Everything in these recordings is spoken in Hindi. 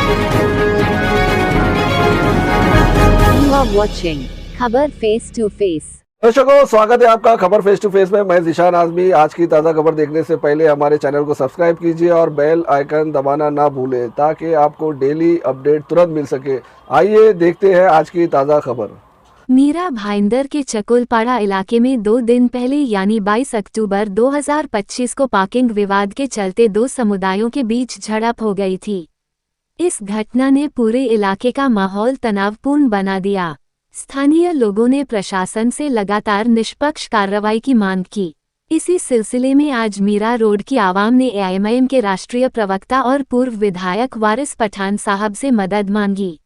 You are watching खबर फेस टू फेस। दर्शकों, स्वागत है आपका खबर फेस टू फेस में। मैं ज़ीशान आज़मी। आज की ताज़ा खबर देखने से पहले हमारे चैनल को सब्सक्राइब कीजिए और बेल आइकन दबाना ना भूलें ताकि आपको डेली अपडेट तुरंत मिल सके। आइए देखते हैं आज की ताज़ा खबर। मीरा भाईंदर के चकुलपाड़ा इलाके में 2 दिन पहले यानी 22 अक्टूबर 2025 को पार्किंग विवाद के चलते 2 समुदायों के बीच झड़प हो गई थी। इस घटना ने पूरे इलाके का माहौल तनावपूर्ण बना दिया। स्थानीय लोगों ने प्रशासन से लगातार निष्पक्ष कार्रवाई की मांग की। इसी सिलसिले में आज मीरा रोड की आवाम ने एआईएमआईएम के राष्ट्रीय प्रवक्ता और पूर्व विधायक वारिस पठान साहब से मदद मांगी।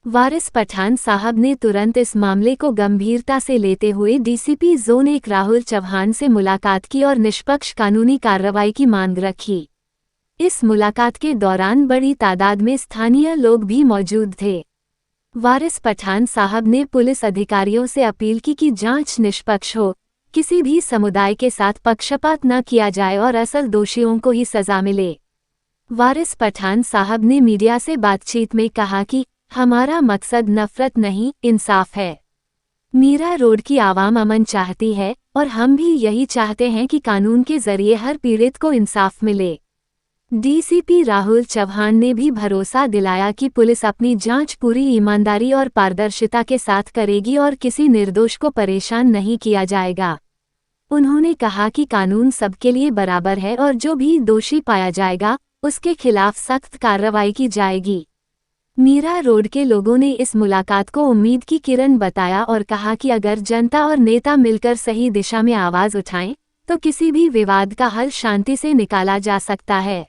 वारिस पठान साहब ने तुरंत इस मामले को गंभीरता से लेते हुए डीसीपी जोन 1 राहुल चौहान से मुलाकात की और निष्पक्ष कानूनी कार्रवाई की मांग रखी। इस मुलाकात के दौरान बड़ी तादाद में स्थानीय लोग भी मौजूद थे। वारिस पठान साहब ने पुलिस अधिकारियों से अपील की कि जांच निष्पक्ष हो, किसी भी समुदाय के साथ पक्षपात न किया जाए और असल दोषियों को ही सजा मिले। वारिस पठान साहब ने मीडिया से बातचीत में कहा कि हमारा मकसद नफरत नहीं, इंसाफ है। मीरा रोड की आवाम अमन चाहती है और हम भी यही चाहते हैं कि कानून के जरिए हर पीड़ित को इंसाफ मिले। डीसीपी राहुल चौहान ने भी भरोसा दिलाया कि पुलिस अपनी जांच पूरी ईमानदारी और पारदर्शिता के साथ करेगी और किसी निर्दोष को परेशान नहीं किया जाएगा। उन्होंने कहा कि कानून सबके लिए बराबर है और जो भी दोषी पाया जाएगा उसके खिलाफ सख्त कार्रवाई की जाएगी। मीरा रोड के लोगों ने इस मुलाकात को उम्मीद की किरण बताया और कहा कि अगर जनता और नेता मिलकर सही दिशा में आवाज उठाएं तो किसी भी विवाद का हल शांति से निकाला जा सकता है।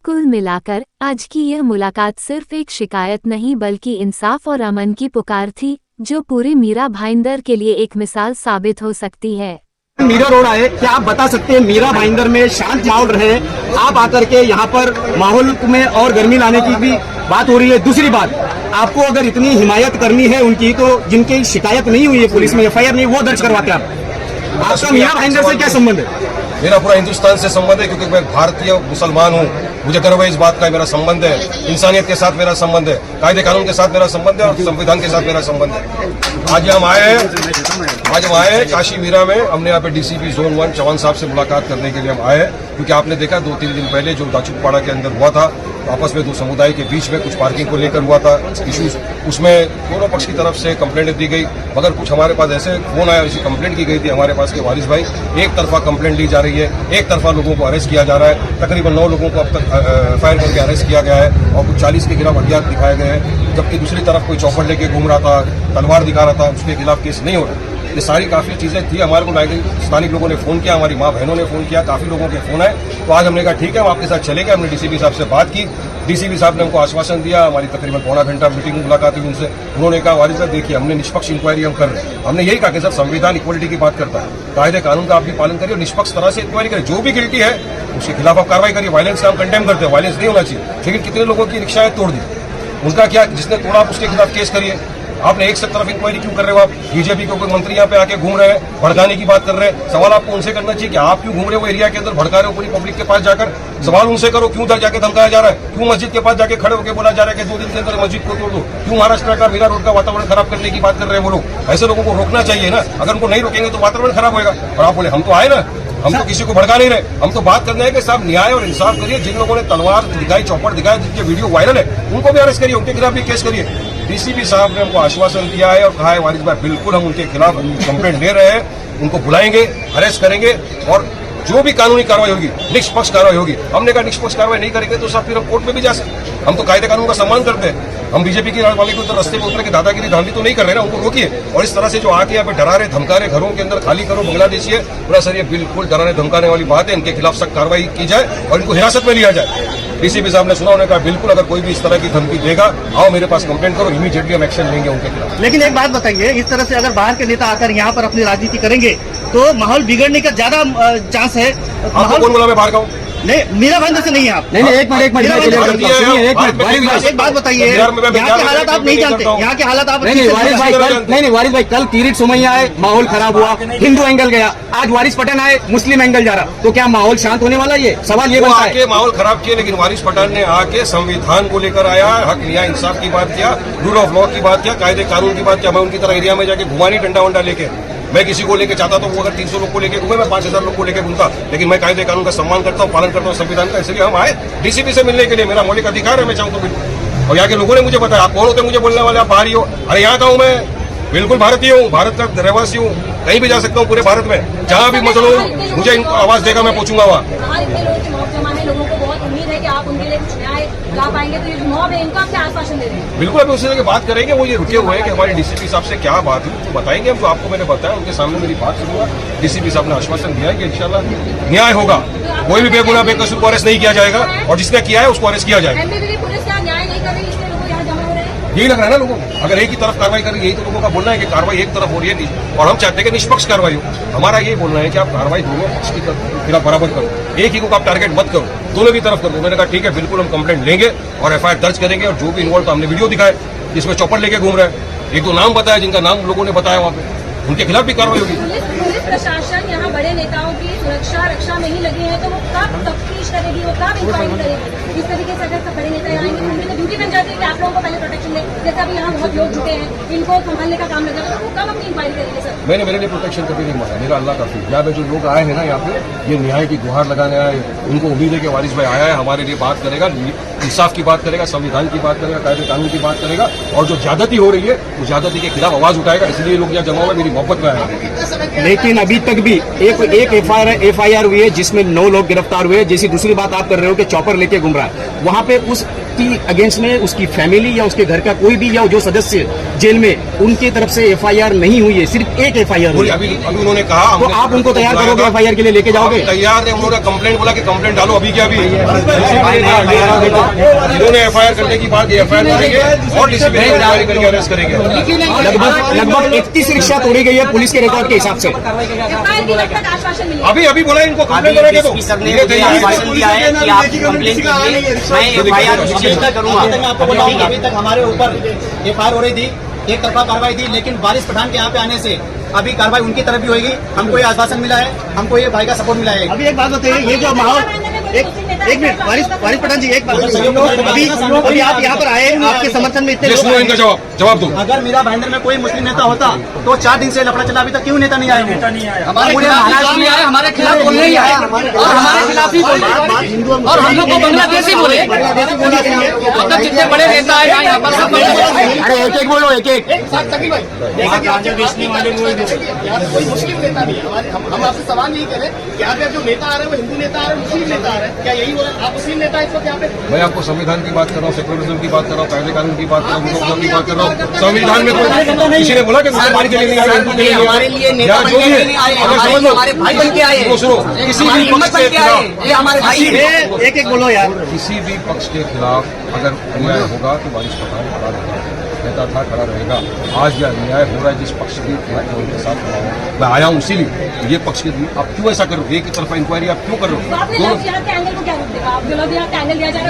कुल मिलाकर आज की यह मुलाकात सिर्फ एक शिकायत नहीं बल्कि इंसाफ और अमन की पुकार थी, जो पूरे मीरा भाईंदर के लिए एक मिसाल साबित हो सकती है। मीरा रोड आए, क्या आप बता सकते हैं मीरा भाईंदर में शांत माहौल रहे, आप आकर के यहाँ पर माहौल में और गर्मी लाने की भी बात हो रही है। दूसरी बात, आपको अगर इतनी हिमायत करनी है उनकी तो जिनकी शिकायत नहीं हुई है पुलिस में एफआईआर नहीं, वो दर्ज करवाते आप। आपका मीरा भाईंदर से क्या संबंध है? मेरा पूरा हिंदुस्तान से संबंध है क्योंकि मैं भारतीय मुसलमान हूँ। मुझे गर्व है इस बात का, मेरा संबंध है इंसानियत के साथ, मेरा संबंध है कायदे कानून के साथ, मेरा संबंध है और संविधान के साथ मेरा संबंध है। आज हम आए हैं काशी मीरा में। हमने यहाँ पे डीसीपी जोन 1 चौहान साहब से मुलाकात करने के लिए हम आए हैं क्योंकि आपने देखा 2-3 दिन पहले जो दाचुकपाड़ा के अंदर हुआ था, आपस में 2 समुदाय के बीच में कुछ पार्किंग को लेकर हुआ था इश्यूज। उसमें दोनों पक्ष की तरफ से कंप्लेंट दी गई, मगर कुछ हमारे पास ऐसे फोन आया, ऐसी कंप्लेंट की गई थी हमारे पास कि वारिस भाई एक तरफा कंप्लेंट ली जा रही है, एक तरफा लोगों को अरेस्ट किया जा रहा है। तकरीबन 9 लोगों को अब तक एफआईआर करके अरेस्ट किया गया है और कुछ 40 के खिलाफ अज्ञात दिखाए गए हैं, जबकि दूसरी तरफ कोई चौपड़ लेके घूम रहा था, तलवार दिखा रहा था, उसके खिलाफ केस नहीं हो रहा। ये सारी काफी चीजें थी। हमारे को स्थानिक लोगों ने फोन किया, हमारी माँ बहनों ने फोन किया, काफी लोगों के फोन आए। तो आज हमने कहा ठीक है हम आपके साथ चलेंगे। हमने डीसीपी साहब से बात की, डीसीपी साहब ने हमको आश्वासन दिया। हमारी तकरीबन पौना घंटा मीटिंग मुलाकात हुई उनसे। उन्होंने कहा वारिस साहब देखिए हमने निष्पक्ष इंक्वायरी हम कर रहे हैं। हमने यही कहा कि सर संविधान इक्वलिटी की बात करता है, कायदे कानून का आप भी पालन करिए और निष्पक्ष तरह से इंक्वायरी करिए। जो भी गिल्टी है उसके खिलाफ आप कार्रवाई करिए। वायलेंस का हम कंडेम करते हैं, वायलेंस नहीं होना चाहिए। लेकिन कितने लोगों की रिक्शाएं तोड़ दी, उनका क्या, जिसने तोड़ा आप उसके खिलाफ केस करिए। आपने एक तरफ इंक्वायरी क्यों कर रहे हो? आप बीजेपी के कोई मंत्री यहाँ पे आके घूम रहे हैं, भड़काने की बात कर रहे हैं। सवाल आपको उनसे करना चाहिए कि आप क्यों घूम रहे हो एरिया के अंदर, भड़का रहे हो पूरी पब्लिक के पास जाकर। सवाल उनसे करो क्यों उधर जाके धमकाया जा रहा है, क्यों मस्जिद के पास जाके खड़े होकर बोला जा रहा है कि 2 दिन के अंदर मस्जिद को तोड़ दो, क्यों महाराष्ट्र का मीरा रोड का वातावरण खराब करने की बात कर रहे हैं वो लोग। ऐसे लोगों को रोकना चाहिए ना। अगर उनको नहीं रोकेंगे तो वातावरण खराब होगा। और आप बोले हम तो आए ना, हम तो किसी को भड़का नहीं रहे, हम तो बात करने हैं कि साहब न्याय और इंसाफ करिए। जिन लोगों ने तलवार दिखाई, चौपड़ दिखाया, जिनके वीडियो वायरल है, उनको भी अरेस्ट करिए, उनके खिलाफ भी केस करिए। डीसीपी साहब ने हमको आश्वासन दिया है और कहा है वारिस भाई बिल्कुल हम उनके खिलाफ कंप्लेंट ले रहे हैं, उनको बुलाएंगे, अरेस्ट करेंगे और जो भी कानूनी कार्रवाई होगी निष्पक्ष कार्रवाई होगी। हमने कहा निष्पक्ष कार्रवाई नहीं करेंगे तो सब फिर हम कोर्ट में भी जा सकते। हम तो कायदे कानून का सम्मान करते हैं। हम बीजेपी के वाले को तो रास्ते में उतर के दादागिरी धांधली तो नहीं कर रहे ना, उनको रोकिए। और इस तरह से जो आके यहाँ पे डरा रहे, धमका रहे, घरों के अंदर खाली करो, बांग्लादेशी है पूरा सर, ये बिल्कुल डराने धमकाने वाली बात है। इनके खिलाफ सख्त कार्रवाई की जाए और इनको हिरासत में लिया जाए। डीसीपी साहब ने सुना, उन्होंने कहा बिल्कुल अगर कोई भी इस तरह की धमकी देगा आओ मेरे पास कंप्लेंट करो, इमीडिएटली हम एक्शन लेंगे उनके खिलाफ। लेकिन एक बात बताइए, इस तरह से अगर बाहर के नेता आकर यहाँ पर अपनी राजनीति करेंगे तो माहौल बिगड़ने का ज्यादा चांस है। आपको कौन बोला मैं बाहर का हूँ? नहीं, मीरा भाईंदर से नहीं है आप। नहीं, एक मिनट, एक बात बताइए, यहाँ के हालात आप नहीं जानते, यहाँ के हालात आप नहीं। वारिस भाई, कल किरीट सोमैया आए, माहौल खराब हुआ, हिंदू एंगल गया, आज वारिस पठान आए, मुस्लिम एंगल जा रहा, तो क्या माहौल शांत होने वाला? ये सवाल ये बनता है। माहौल खराब किया, लेकिन वारिस पठान ने आके संविधान को लेकर आया, हक न्याय इंसाफ की बात किया, रूल ऑफ लॉ की बात किया, कायदे कानून की बात किया। मैं उनकी तरह एरिया में जाके घुमा नहीं डंडा वंडा लेके। मैं किसी को लेके चाहता तो वो अगर 300 लोग को लेके घूमे, मैं 5000 लोग को लेके घूमता, लेकिन मैं कायदे कानून का सम्मान करता हूँ, पालन करता हूँ संविधान का। इसलिए हम आए डीसीपी से मिलने के लिए, मेरा मौलिक अधिकार है, मैं चाहूँ तो बिल्कुल। और यहाँ के लोगों ने मुझे बताया, आप कौन होते मुझे बोलने वाले, आप बाहरी हो? अरे यहाँ का हूँ मैं, बिल्कुल भारतीय हूँ, भारत का रहवासी हूँ, कहीं भी जा सकता हूँ पूरे भारत में, जहाँ भी मसला हो मुझे इनको आवाज देगा, मैं पहुंचूंगा वहाँ। लोगों को बहुत उम्मीद है कि आप उनके लिए कुछ न्याय ला पाएंगे, तो ये मॉब है, इनको आप क्या आश्वासन दे रहे हैं? बिल्कुल, अभी उसी तरह की बात करेंगे। वो ये रुके हुए हैं कि हमारे डीसीपी साहब से क्या बात हुई, तो बताएंगे हम। जो आपको मैंने बताया, उनके सामने मेरी बात सुनूंगा। डीसीपी साहब ने आश्वासन दिया है कि इंशाल्लाह न्याय होगा, कोई भी बेगुनाह बेकसूर को अरेस्ट नहीं किया जाएगा, और जिसने किया है उसको अरेस्ट किया जाएगा। पुलिस का न्याय नहीं कर रही, इसलिए लोग यहाँ जमा हो रहे हैं। यही लग रहा है ना लोगों को, अगर एक ही तरफ कार्रवाई कर रही है, यही तो लोगों का बोलना है कि कार्रवाई एक तरफ हो रही है, और हम चाहते हैं कि निष्पक्ष कार्रवाई हो। हमारा ये बोलना है कि आप कार्रवाई दोनों पक्ष की फिर आप बराबर करो, एक ही को आप टारगेट मत करो, दोनों की तरफ करो। मैंने कहा ठीक है, बिल्कुल हम कंप्लेंट लेंगे और एफआईआर दर्ज करेंगे, और जो भी इन्वॉल्व, हमने वीडियो दिखाए जिसमें चौपर लेके घूम रहे हैं, एक दो नाम बताया जिनका नाम लोगों ने बताया वहाँ पे, उनके खिलाफ भी कार्रवाई होगी। पुलिस प्रशासन यहाँ बड़े नेताओं की सुरक्षा रक्षा में ही लगे हैं, तो वो कब तफ्तीश करेगी, वो कब इंक्वायरी करेगी? इस तरीके से अगर सब बड़े नेता आएंगे तो उनकी तो ड्यूटी बन जाती है कि आप लोगों को पहले प्रोटेक्शन दे। जैसे अभी यहाँ बहुत लोग जुटे हैं, इनको संभालने का काम लगा, तो वो कब अपनी इंक्वायरी करेंगे? सर, मैंने मेरे लिए प्रोटेक्शन कभी नहीं मांगा, मेरा अल्लाह का फिर। यहाँ पे जो लोग आए हैं ना, यहाँ पे ये न्याय की गुहार लगाने आए, उनको उम्मीद है कि वारिस भाई आया है, हमारे लिए बात करेगा, इंसाफ की बात करेगा, संविधान की बात करेगा, कायदे कानून की बात करेगा, और जो ज्यादती हो रही है उस ज्यादती के खिलाफ आवाज उठाएगा। इसलिए लोग यहाँ जमा हुए, मेरी मोहब्बत में आए हैं। लेकिन अभी तक भी एक एफआईआर हुई है जिसमें 9 लोग गिरफ्तार हुए। जैसी दूसरी बात आप कर रहे हो कि चॉपर लेके घूम रहा है, वहां पे उसकी अगेंस्ट में उसकी फैमिली या उसके घर का कोई भी या जो सदस्य जेल में, उनकी तरफ से एफआईआर नहीं हुई है, सिर्फ एक एफआईआर हुई है। अभी उन्होंने कहा, तो आप उनको तैयार करोगे एफआईआर के लिए लेके जाओगे? तैयार है, उन्होंने कंप्लेंट बोला कि कंप्लेंट डालो, अभी क्या? अभी इन्होंने एफआईआर करने की बात, एफआईआर करेंगे और डीसीपी करके अरेस्ट करेंगे। लगभग 31 रिक्शा तोड़ी गई है पुलिस के रिकॉर्ड के हिसाब से। आश्वासन मिले अभी बोला इनको कंप्लेंट करेंगे, तो आश्वासन दिया है कि आप कंप्लेंट कीजिए, मैं एफआईआर करूंगा। अभी तक हमारे ऊपर एफआईआर हो रही थी, एक तरफा कार्रवाई थी, लेकिन वारिस पठान के यहाँ पे आने से अभी कार्रवाई उनकी तरफ भी होगी। हमको ये आश्वासन मिला है, हमको ये भाई का सपोर्ट मिला है। अभी एक बात बताइए, ये जो माहौल, एक मिनट, वारिस पठान जी, एक बात अभी आप यहाँ पर आए, आपके समर्थन में इतने लोग आए। इनका जवाब दो। अगर मीरा भाईंदर में कोई मुस्लिम नेता होता तो 4 दिन से लफड़ा चला, अभी तक क्यों नेता नहीं आए? हमारे महाराष्ट्र में आए, हमारे खिलाफ बोलने ही आए, और हमारे खिलाफ ही बोले, और हम लोग को बांग्लादेशी बोले। अब तक जितने बड़े नेता आए यहाँ पर सब, अरे एक बोलो, एक कोई मुस्लिम नेता नहीं है। हम आपसे सवाल यही करें कि यहाँ पे जो नेता आ रहे हैं वो हिंदू नेता आ रहे हैं, मुस्लिम नेता आ रहे हैं, क्या यही बोला? आप मुस्लिम नेता इस वक्त यहाँ पे? मैं आपको संविधान की बात कर रहा हूँ, सेक्युलरिज्म की बात कर रहा हूँ, कायदे कानून की बात कर रहा हूँ, लोकतंत्र की बात कर रहा हूँ। संविधान में कोई किसी ने बोला कि मुसलमान के लिए नहीं आए, हिंदू के लिए हमारे लिए नेता बन के नहीं आए, हमारे भाई बन के आए, सुनो, किसी भी पक्ष के खिलाफ, ये हमारे भाई हैं। एक बोलो यार। किसी भी पक्ष के खिलाफ अगर अन्याय होगा तो वारिस पठान खड़ा रहता था, खड़ा रहेगा। आज यह अन्याय हो रहा है, जिस पक्ष के खिलाफ उनके साथ खड़ा हूँ, मैं आया हूँ इसीलिए। ये पक्ष के, आप क्यों ऐसा करो? एक ही तरफा इंक्वायरी आप क्यों कर रहे हो?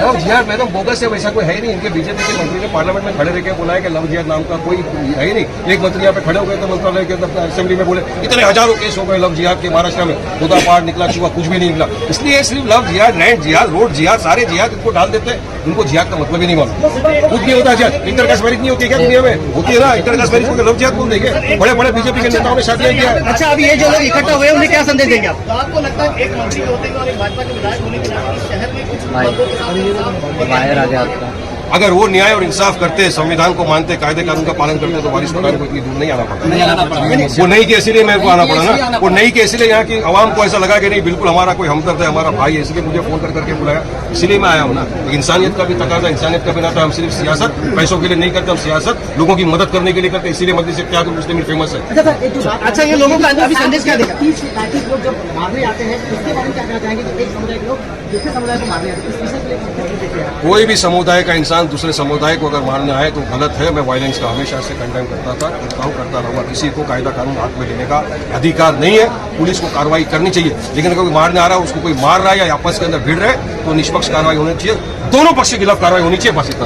लव जिहाद मैडम बोगस है, वैसा कोई है ही नहीं। इनके बीजेपी के मंत्री ने पार्लियामेंट में खड़े रह के बोला है कि लव जिहाद नाम का कोई है ही नहीं। एक मंत्री यहाँ पे खड़े हो गए तो मंत्रालय के अंदर असेंबली में बोले इतने हजारों केस हो गए लव जिहाद के महाराष्ट्र में, खुदा पार निकला, चुका कुछ भी नहीं निकला। इसलिए सिर्फ लव जिहाद, लैंड जिहाद, रोड जिहाद, सारे जिहाद इनको डाल देते हैं। उनको जिहाद का मतलब ही नहीं मालूम। कुछ नहीं होता जिहाद। इंटरकास्ट मैरिज नहीं होती क्या दुनिया में? होती है ना इंटरकास्ट मैरिज को लव जिहाद बोल देंगे। बड़े बड़े बीजेपी के नेताओं ने शादियां किया। अच्छा, अभी ये जो लोग इकट्ठा हुए उन्हें क्या संदेश देंगे आप? तो आपको लगता है एक मंत्री होते हुए और एक भाजपा के विधायक होने के नाते शहर में कुछ लोगों के साथ बाहर आ गया आपका। अगर वो न्याय और इंसाफ करते, संविधान को मानते, कायदे कानून का पालन करते, तो वारिस पठान को इतनी दूर नहीं आना पड़ता। वो नहीं कि इसीलिए मेरे को आना पड़ा ना, वो नहीं कि इसलिए यहाँ की आवाम को ऐसा लगा कि नहीं बिल्कुल हमारा कोई हमदर्द है, हमारा भाई है, इसलिए मुझे फोन करके बुलाया, इसीलिए मैं आया हूँ ना। इंसानियत का भी तकाजा, इंसानियत का भी नाता। हम सिर्फ सियासत पैसों के लिए नहीं करते, हम सियासत लोगों की मदद करने के लिए करते, इसीलिए मजलिस इत्तेहाद मुस्लिमीन फेमस है। अच्छा, ये लोगों का अभी संदेश क्या देगा? लोग जब मारने आते हैं उसके बारे में क्या कहना चाहेंगे? एक समुदाय के लोग दूसरे समुदाय को मारने आते हैं, कोई भी समुदाय का इंसान इंसान दूसरे समुदाय को अगर मारने आए तो गलत है। मैं वायलेंस का हमेशा से कंडेम करता था, करता रहूंगा। किसी को कायदा कानून हाथ में लेने का अधिकार नहीं है। पुलिस को कार्रवाई करनी चाहिए, लेकिन अगर कोई मारने आ रहा है, उसको कोई मार रहा है या आपस के अंदर भिड़ रहे तो निष्पक्ष कार्रवाई होनी चाहिए। दोनों पक्ष के खिलाफ कार्रवाई होनी चाहिए। बस इतना।